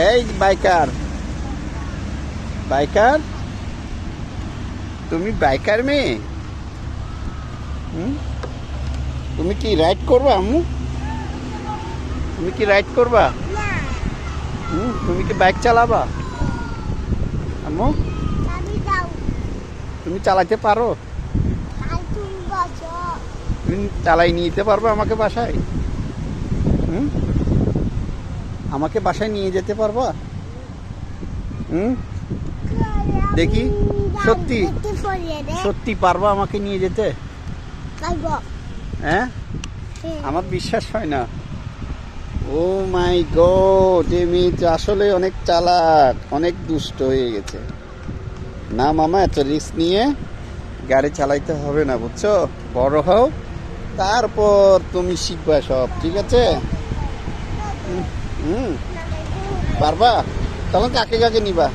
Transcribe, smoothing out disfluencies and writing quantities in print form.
এই biker, biker, তুমি biker মেয়ে? তুমি কি রাইড করবা আম্মু? তুমি কি রাইড করবা? তুমি কি বাইক চালাবা আম্মু? তুমি চালাতে পারো? তুমি চালাই নিয়ে যেতে পারবে আমাকে বাসায়? আমাকে বাসায় নিয়ে যেতে পারবা? দেখি, সত্যি সত্যি পারবা আমাকে নিয়ে যেতে? হ্যাঁ, আমার বিশ্বাস হয় না। ও মাই গড, এই মেয়ে আসলে অনেক চালাক, অনেক দুষ্ট হয়ে গেছে। না মামা, এত রিস্ক নিয়ে গাড়ি চালাইতে হবে না, বুঝছো? বড় হও, তারপর তুমি শিখবা সব, ঠিক আছে? পারবা? তখন কাকে কাকে নিবা?